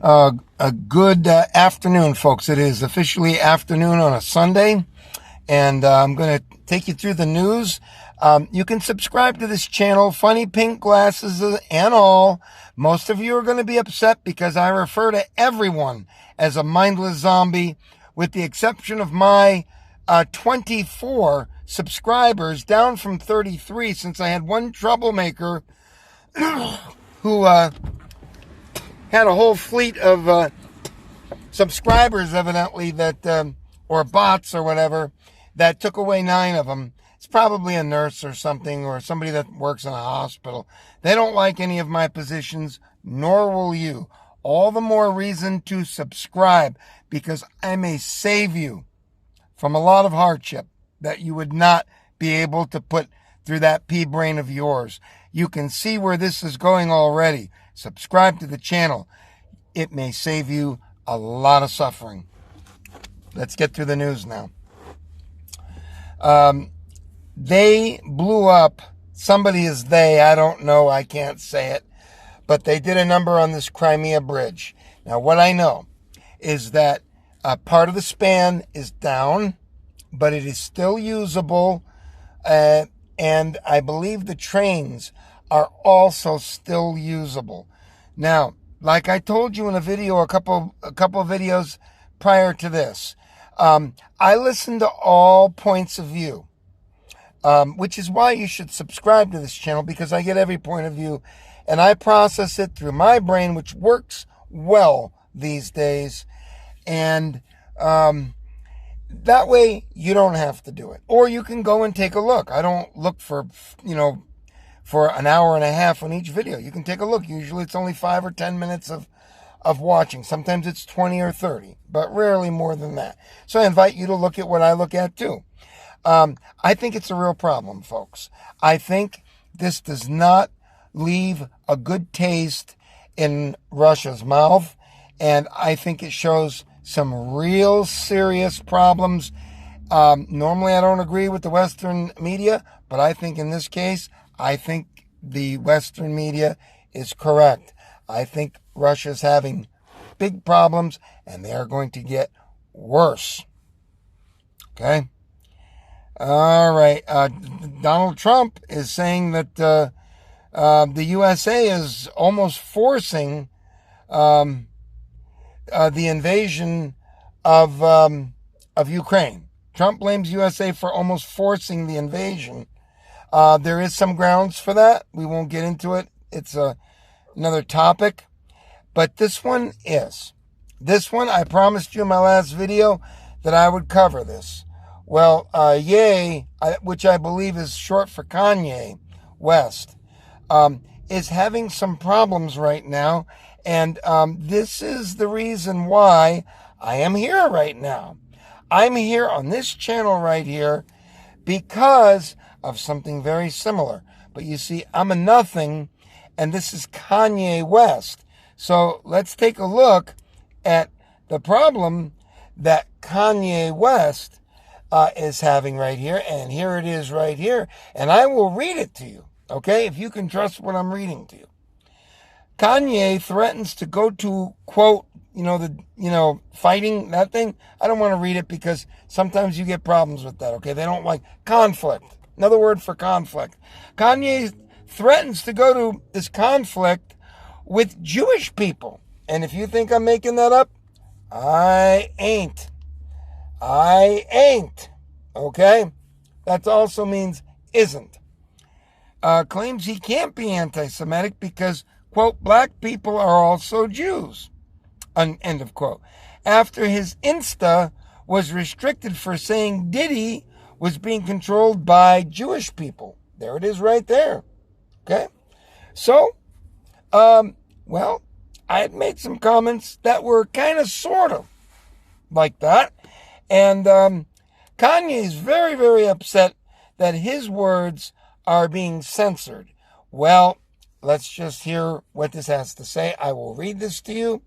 A good afternoon, folks. It is officially afternoon on a Sunday, and I'm going to take you through the news. You can subscribe to this channel, funny pink glasses and all. Most of you are going to be upset because I refer to everyone as a mindless zombie, with the exception of my 24 subscribers, down from 33 since I had one troublemaker who had a whole fleet of subscribers, evidently, that or bots or whatever, that took away 9 of them. It's probably a nurse or something, or somebody that works in a hospital. They don't like any of my positions, nor will you. All the more reason to subscribe, because I may save you from a lot of hardship that you would not be able to put through that pea brain of yours. You can see where this is going already. Subscribe to the channel. It may save you a lot of suffering. Let's get through the news now. They blew up. Somebody is they. I don't know. I can't say it. But they did a number on this Crimea bridge. Now, what I know is that part of the span is down, but it is still usable. And I believe the trains are also still usable. Now, like I told you in a video, a couple of videos prior to this, I listen to all points of view, which is why you should subscribe to this channel, because I get every point of view, and I process it through my brain, which works well these days, and that way you don't have to do it. Or you can go and take a look. I don't look for an hour and a half on each video. You can take a look. Usually it's only 5 or 10 minutes of watching. Sometimes it's 20 or 30, but rarely more than that. So I invite you to look at what I look at too. I think it's a real problem, folks. I think this does not leave a good taste in Russia's mouth, and I think it shows some real serious problems. Normally I don't agree with the Western media, but I think in this case, I think the Western media is correct. I think Russia's having big problems, and they are going to get worse. Okay? All right. Donald Trump is saying that the USA is almost forcing the invasion of Ukraine. Trump blames USA for almost forcing the invasion. There is some grounds for that. We won't get into it. It's another topic. But this one, I promised you in my last video that I would cover this. Well, Ye, which I believe is short for Kanye West, is having some problems right now. And this is the reason why I am here right now. I'm here on this channel right here because of something very similar. But you see, I'm a nothing, and this is Kanye West. So let's take a look at the problem that Kanye West is having right here. And here it is right here. And I will read it to you, okay, if you can trust what I'm reading to you. Kanye threatens to go to, quote, fighting, that thing. I don't want to read it because sometimes you get problems with that, okay? They don't like conflict. Another word for conflict. Kanye threatens to go to this conflict with Jewish people. And if you think I'm making that up, I ain't. Okay? That also means isn't. Claims he can't be anti-Semitic because, quote, black people are also Jews. End of quote. After his Insta was restricted for saying Diddy was being controlled by Jewish people. There it is right there. Okay? So, well, I had made some comments that were kind of sort of like that. And Kanye is very, very upset that his words are being censored. Well, let's just hear what this has to say. I will read this to you,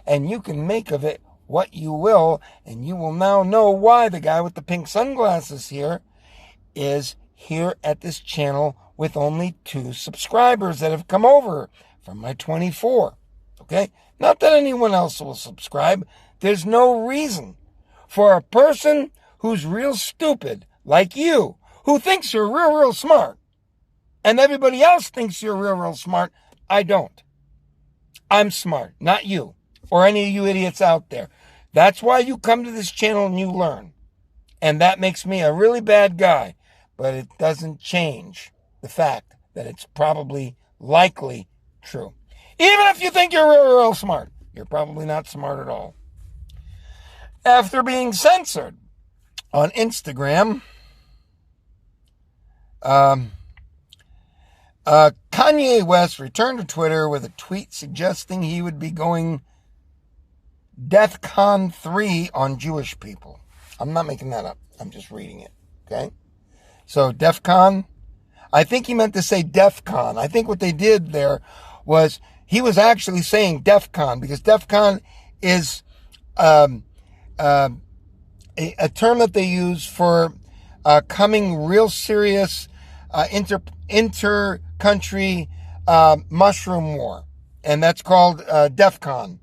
and you can make of it what you will, and you will now know why the guy with the pink sunglasses here is here at this channel with only 2 subscribers that have come over from my 24. Okay? Not that anyone else will subscribe. There's no reason for a person who's real stupid, like you, who thinks you're real smart, and everybody else thinks you're real smart. I don't. I'm smart, not you, or any of you idiots out there. That's why you come to this channel and you learn. And that makes me a really bad guy. But it doesn't change the fact that it's probably likely true. Even if you think you're real smart, you're probably not smart at all. After being censored on Instagram, Kanye West returned to Twitter with a tweet suggesting he would be going DEFCON 3 on Jewish people. I'm not making that up. I'm just reading it. Okay? So DEFCON, I think he meant to say DEFCON. I think what they did there was he was actually saying DEFCON, because DEFCON is a term that they use for coming real serious inter-country mushroom war. And that's called DEFCON.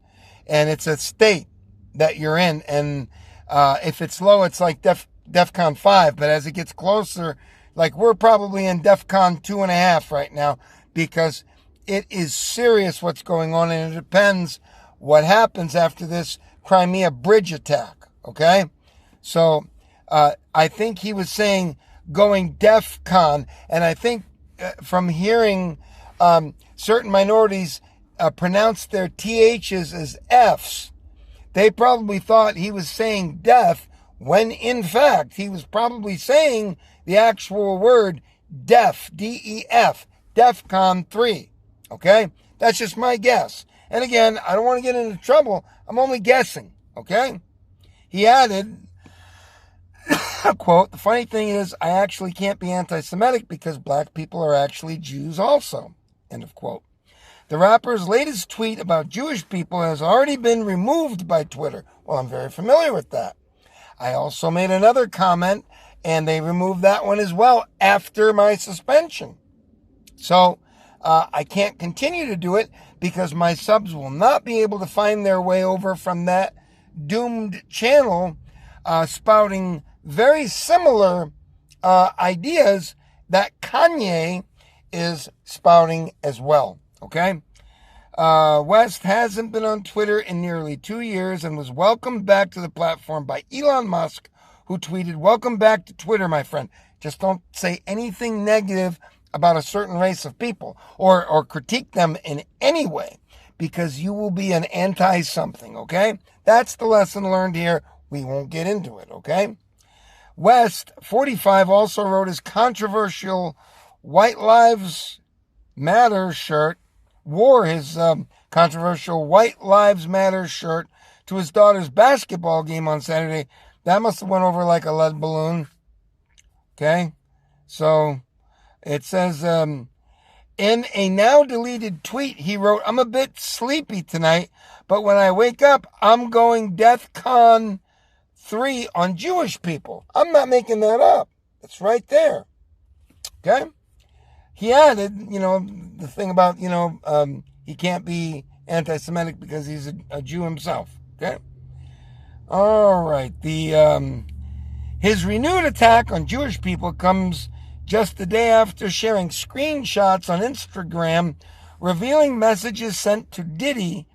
And it's a state that you're in. And if it's low, it's like DEFCON 5. But as it gets closer, like we're probably in DEFCON 2.5 right now, because it is serious what's going on. And it depends what happens after this Crimea bridge attack. Okay? So I think he was saying going DEFCON. And I think from hearing certain minorities pronounce their THs as Fs, they probably thought he was saying death, when in fact he was probably saying the actual word DEF, D-E-F, DEFCON 3. Okay? That's just my guess. And again, I don't want to get into trouble. I'm only guessing. Okay? He added, quote, "The funny thing is, I actually can't be anti-Semitic because black people are actually Jews also." End of quote. The rapper's latest tweet about Jewish people has already been removed by Twitter. Well, I'm very familiar with that. I also made another comment, and they removed that one as well after my suspension. So I can't continue to do it because my subs will not be able to find their way over from that doomed channel spouting very similar ideas that Kanye is spouting as well. Okay? West hasn't been on Twitter in nearly 2 years and was welcomed back to the platform by Elon Musk, who tweeted, "Welcome back to Twitter, my friend. Just don't say anything negative about a certain race of people or critique them in any way, because you will be an anti-something," okay? That's the lesson learned here. We won't get into it, okay? West, 45, also wrote his controversial White Lives Matter shirt, wore his controversial White Lives Matter shirt to his daughter's basketball game on Saturday. That must have went over like a lead balloon. Okay? So it says, in a now deleted tweet, he wrote, "I'm a bit sleepy tonight, but when I wake up, I'm going DEFCON 3 on Jewish people." I'm not making that up. It's right there. Okay? He added, the thing about, he can't be anti-Semitic because he's a Jew himself. Okay? All right. His renewed attack on Jewish people comes just the day after sharing screenshots on Instagram revealing messages sent to Diddy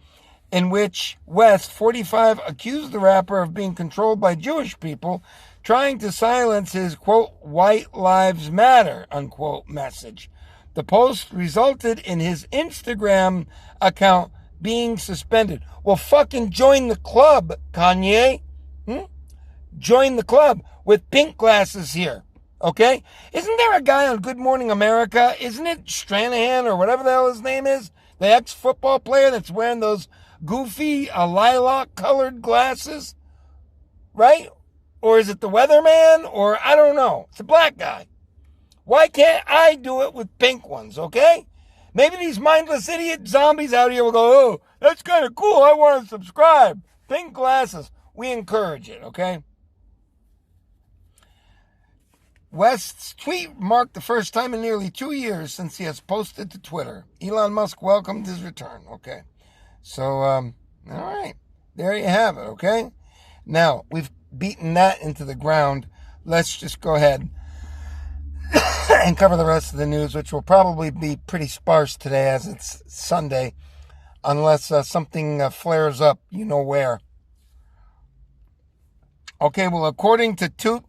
in which West, 45, accused the rapper of being controlled by Jewish people, trying to silence his, quote, "White Lives Matter," unquote, message. The post resulted in his Instagram account being suspended. Well, fucking join the club, Kanye. Join the club with pink glasses here. Okay? Isn't there a guy on Good Morning America? Isn't it Stranahan or whatever the hell his name is? The ex-football player that's wearing those goofy lilac-colored glasses? Right? Or is it the weatherman? Or I don't know. It's a black guy. Why can't I do it with pink ones, okay? Maybe these mindless idiot zombies out here will go, "Oh, that's kind of cool. I want to subscribe." Pink glasses. We encourage it, okay? West's tweet marked the first time in nearly 2 years since he has posted to Twitter. Elon Musk welcomed his return. Okay. So, all right. There you have it, okay? Now, we've beaten that into the ground. Let's just go ahead and cover the rest of the news, which will probably be pretty sparse today as it's Sunday, unless something flares up, you know where. Okay, well, according to Toot,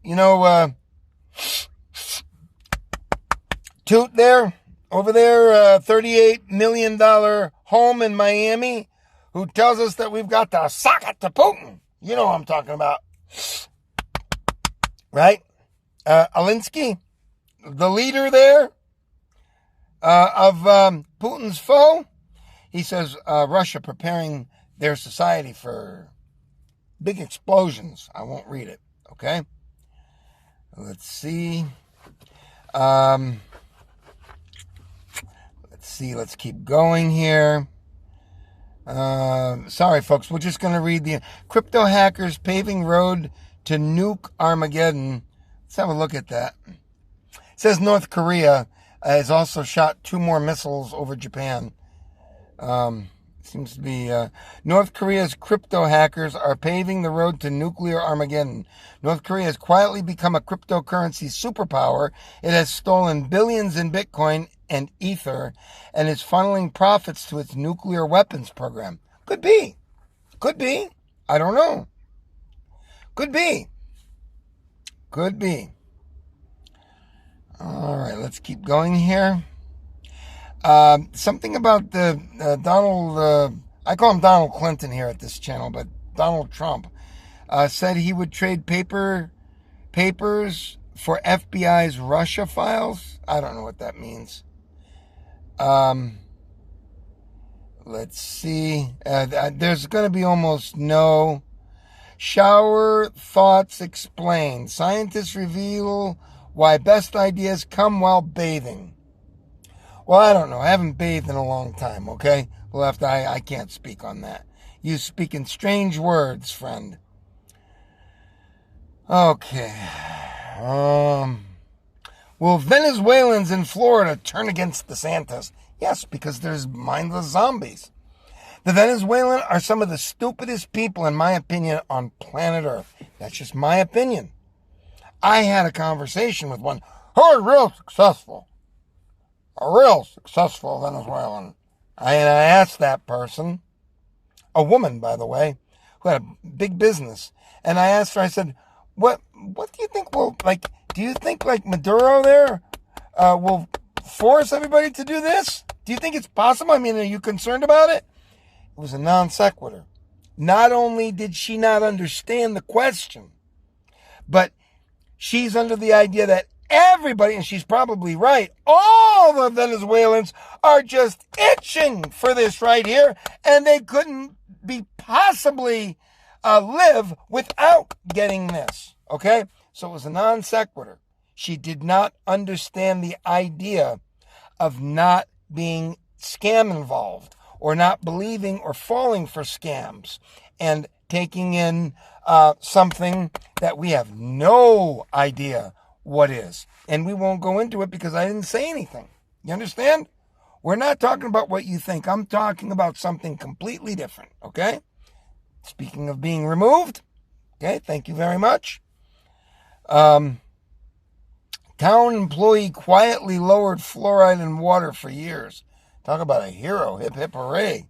Toot there, over there, $38 million home in Miami, who tells us that we've got to sock it to Putin. You know what I'm talking about. Right? Alinsky, the leader there of Putin's foe, he says Russia preparing their society for big explosions. I won't read it, okay? Let's see. Let's keep going here. Sorry, folks. We're just going to read the crypto hackers paving road to nuke Armageddon. Let's have a look at that. It says North Korea has also shot 2 more missiles over Japan. Seems to be North Korea's crypto hackers are paving the road to nuclear Armageddon. North Korea has quietly become a cryptocurrency superpower. It has stolen billions in Bitcoin and Ether and is funneling profits to its nuclear weapons program. Could be. Could be. I don't know. Could be. Could be. All right, let's keep going here. Something about the Donald, I call him Donald Clinton here at this channel, but Donald Trump said he would trade papers for FBI's Russia files. I don't know what that means. Let's see. There's going to be almost no shower thoughts explained. Scientists reveal why best ideas come while bathing. Well, I don't know. I haven't bathed in a long time, okay? Well, I can't speak on that. You speak in strange words, friend. Okay. Will Venezuelans in Florida turn against DeSantis? Yes, because there's mindless zombies. The Venezuelans are some of the stupidest people, in my opinion, on planet Earth. That's just my opinion. I had a conversation with one who was real successful. A real successful Venezuelan. And I asked that person, a woman, by the way, who had a big business. And I asked her, I said, what do you think do you think Maduro there will force everybody to do this? Do you think it's possible? I mean, are you concerned about it? It was a non sequitur. Not only did she not understand the question, but she's under the idea that everybody, and she's probably right, all the Venezuelans are just itching for this right here, and they couldn't be possibly live without getting this, okay? So it was a non sequitur. She did not understand the idea of not being scam involved, or not believing or falling for scams, and taking in something that we have no idea what is. And we won't go into it because I didn't say anything. You understand? We're not talking about what you think. I'm talking about something completely different, okay? Speaking of being removed, okay, thank you very much. Town employee quietly lowered fluoride in water for years. Talk about a hero. Hip, hip, hooray.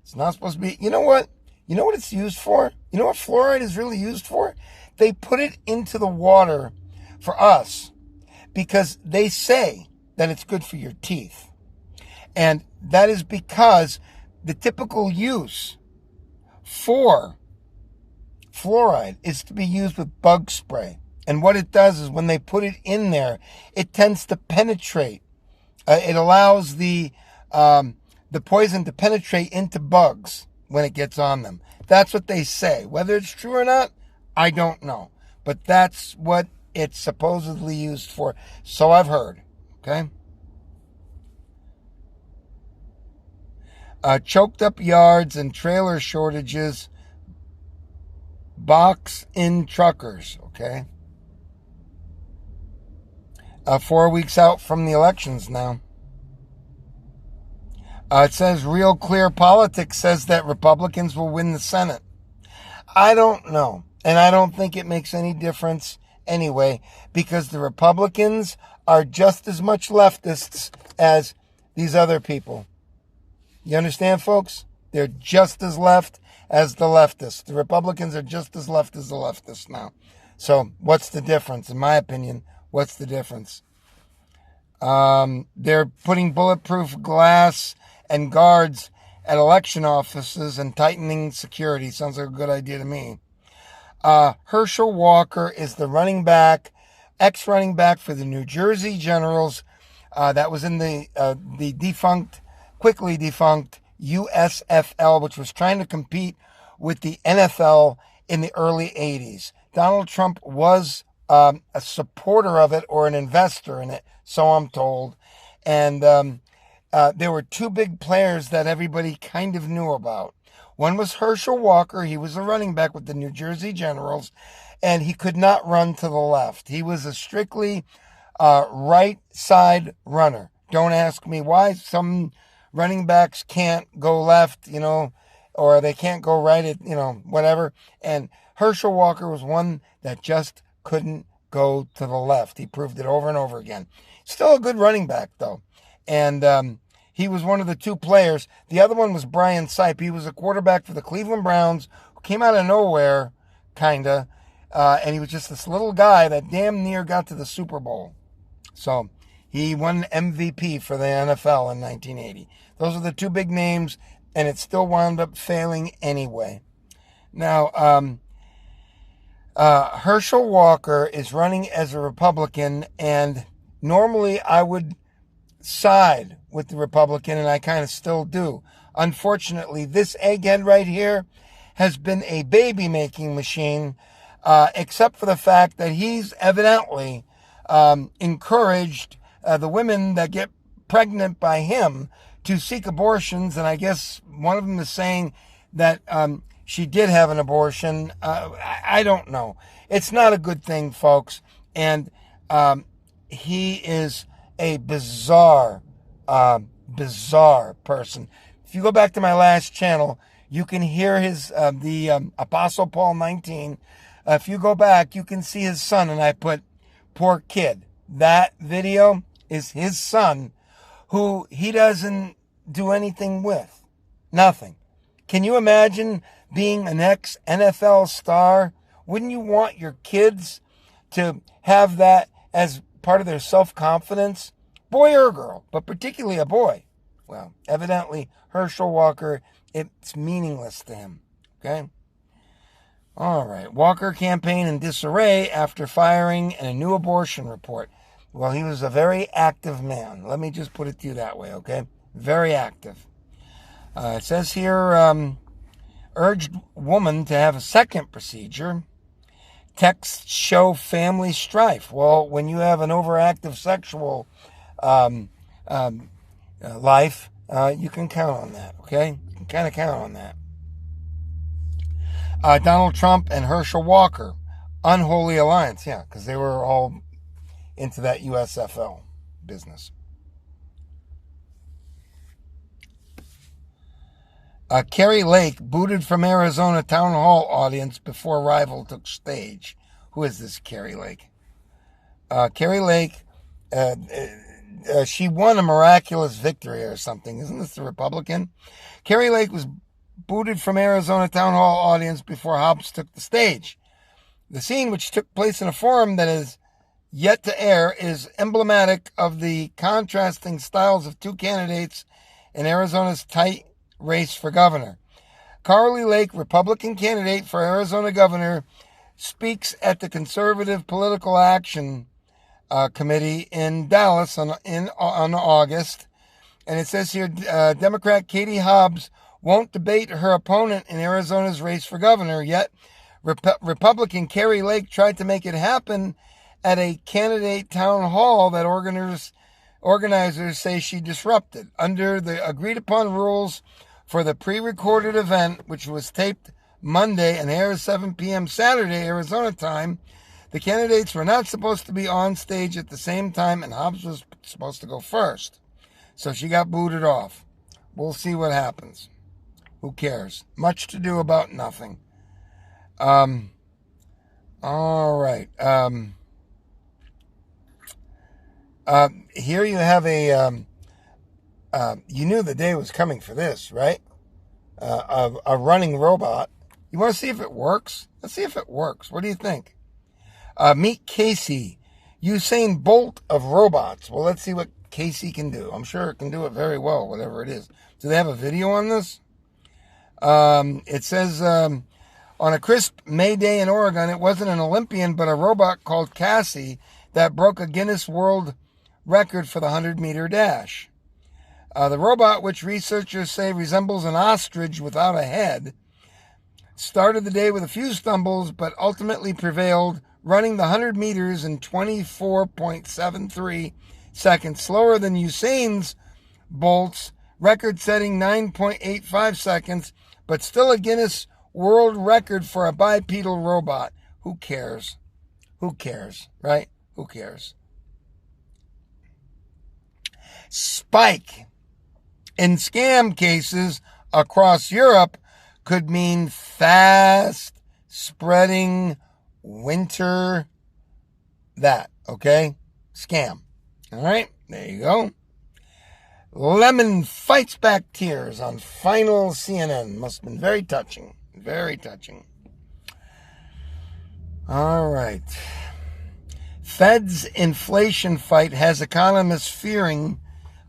It's not supposed to be. You know what? You know what it's used for? You know what fluoride is really used for? They put it into the water for us because they say that it's good for your teeth. And that is because the typical use for fluoride is to be used with bug spray. And what it does is when they put it in there, it tends to penetrate. It allows the poison to penetrate into bugs when it gets on them. That's what they say. Whether it's true or not, I don't know. But that's what it's supposedly used for. So I've heard. Okay? Choked up yards and trailer shortages box in truckers. Okay? 4 weeks out from the elections now. It says Real Clear Politics says that Republicans will win the Senate. I don't know. And I don't think it makes any difference anyway, because the Republicans are just as much leftists as these other people. You understand, folks? They're just as left as the leftists. The Republicans are just as left as the leftists now. So what's the difference? In my opinion, what's the difference? They're putting bulletproof glass and guards at election offices and tightening security. Sounds like a good idea to me. Herschel Walker is the ex-running back for the New Jersey Generals. That was in the quickly defunct USFL, which was trying to compete with the NFL in the early 80s. Donald Trump was a supporter of it or an investor in it, so I'm told. And there were two big players that everybody kind of knew about. One was Herschel Walker. He was a running back with the New Jersey Generals, and he could not run to the left. He was a strictly right side runner. Don't ask me why. Some running backs can't go left, or they can't go right, whatever. And Herschel Walker was one that just couldn't go to the left. He proved it over and over again. Still a good running back, though. And he was one of the two players. The other one was Brian Sipe. He was a quarterback for the Cleveland Browns who came out of nowhere, kind of. And he was just this little guy that damn near got to the Super Bowl. So he won MVP for the NFL in 1980. Those are the two big names, and it still wound up failing anyway. Now, Herschel Walker is running as a Republican, and normally I would side with the Republican, and I kind of still do. Unfortunately, this egghead right here has been a baby-making machine, except for the fact that he's evidently encouraged the women that get pregnant by him to seek abortions, and I guess one of them is saying that she did have an abortion. I don't know. It's not a good thing, folks, and he is a bizarre person. If you go back to my last channel, you can hear his the Apostle Paul 19. If you go back, you can see his son, and I put, poor kid. That video is his son, who he doesn't do anything with. Nothing. Can you imagine being an ex-NFL star? Wouldn't you want your kids to have that as part of their self-confidence? Boy or girl, but particularly a boy. Well, evidently, Herschel Walker, it's meaningless to him. Okay? All right. Walker campaign in disarray after firing and a new abortion report. Well, he was a very active man. Let me just put it to you that way, okay? Very active. It says here, urged woman to have a second procedure. Texts show family strife. Well, when you have an overactive sexual life, you can count on that, okay? You can kind of count on that. Donald Trump and Herschel Walker, unholy alliance, yeah, because they were all into that USFL business. Kari Lake booted from Arizona town hall audience before rival took stage. Who is this Kari Lake? Kari Lake, she won a miraculous victory or something. Isn't this the Republican? Kari Lake was booted from Arizona town hall audience before Hobbs took the stage. The scene, which took place in a forum that is yet to air, is emblematic of the contrasting styles of two candidates in Arizona's tight race for governor. Kari Lake, Republican candidate for Arizona governor, speaks at the Conservative Political Action Committee in Dallas on August. And it says here, Democrat Katie Hobbs won't debate her opponent in Arizona's race for governor, yet Republican Kari Lake tried to make it happen at a candidate town hall that organizers say she disrupted. Under the agreed-upon rules for the pre-recorded event, which was taped Monday and airs 7 p.m. Saturday, Arizona time, the candidates were not supposed to be on stage at the same time, and Hobbs was supposed to go first. So she got booted off. We'll see what happens. Who cares? Much to do about nothing. All right. Here you have a, you knew the day was coming for this, right? A running robot. You want to see if it works? Let's see if it works. What do you think? Meet Casey, Usain Bolt of robots. Well, let's see what Casey can do. I'm sure it can do it very well, whatever it is. Do they have a video on this? It says, on a crisp May day in Oregon, it wasn't an Olympian, but a robot called Cassie that broke a Guinness World Record for the 100-meter dash. The robot, which researchers say resembles an ostrich without a head, started the day with a few stumbles, but ultimately prevailed, running the 100 meters in 24.73 seconds, slower than Usain Bolt's record-setting 9.85 seconds, but still a Guinness World Record for a bipedal robot. Who cares? Who cares, right? Who cares? Spike in scam cases across Europe could mean fast spreading winter okay? Scam. All right, there you go. Lemon fights back tears on final CNN. Must have been very touching. Very touching. All right. Fed's inflation fight has economists fearing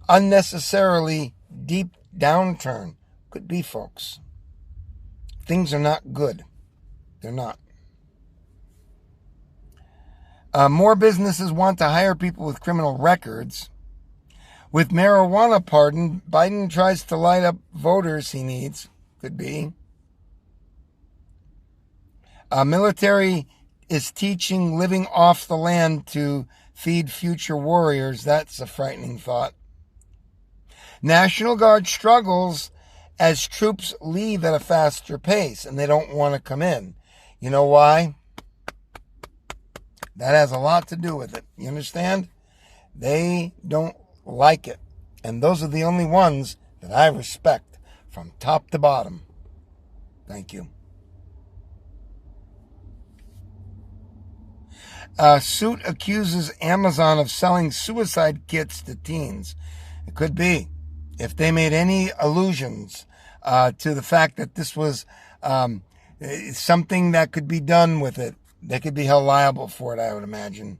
unnecessarily deep downturn. Could be, folks. Things are not good. They're not. More businesses want to hire people with criminal records. With marijuana pardon, Biden tries to light up voters he needs. Could be. Military is teaching living off the land to feed future warriors. That's a frightening thought. National Guard struggles as troops leave at a faster pace, and they don't want to come in. You know why? That has a lot to do with it. You understand? They don't like it. And those are the only ones that I respect from top to bottom. Thank you. Suit accuses Amazon of selling suicide kits to teens. It could be. If they made any allusions to the fact that this was something that could be done with it, they could be held liable for it, I would imagine.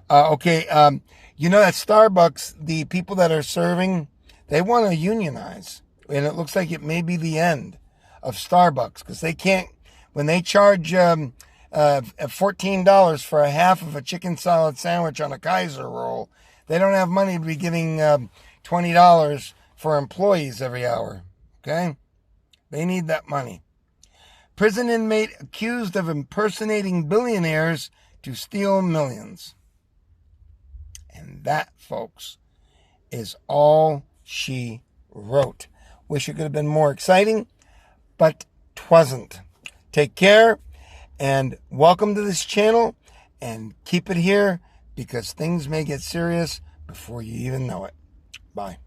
You know, at Starbucks, the people that are serving, they want to unionize. And it looks like it may be the end of Starbucks, because they can't, when they charge $14 for a half of a chicken salad sandwich on a Kaiser roll, they don't have money to be giving $20 for employees every hour. Okay? They need that money. Prison inmate accused of impersonating billionaires to steal millions. And that, folks, is all she wrote. Wish it could have been more exciting, but 'twasn't. Take care, and welcome to this channel, and keep it here, because things may get serious before you even know it. Bye.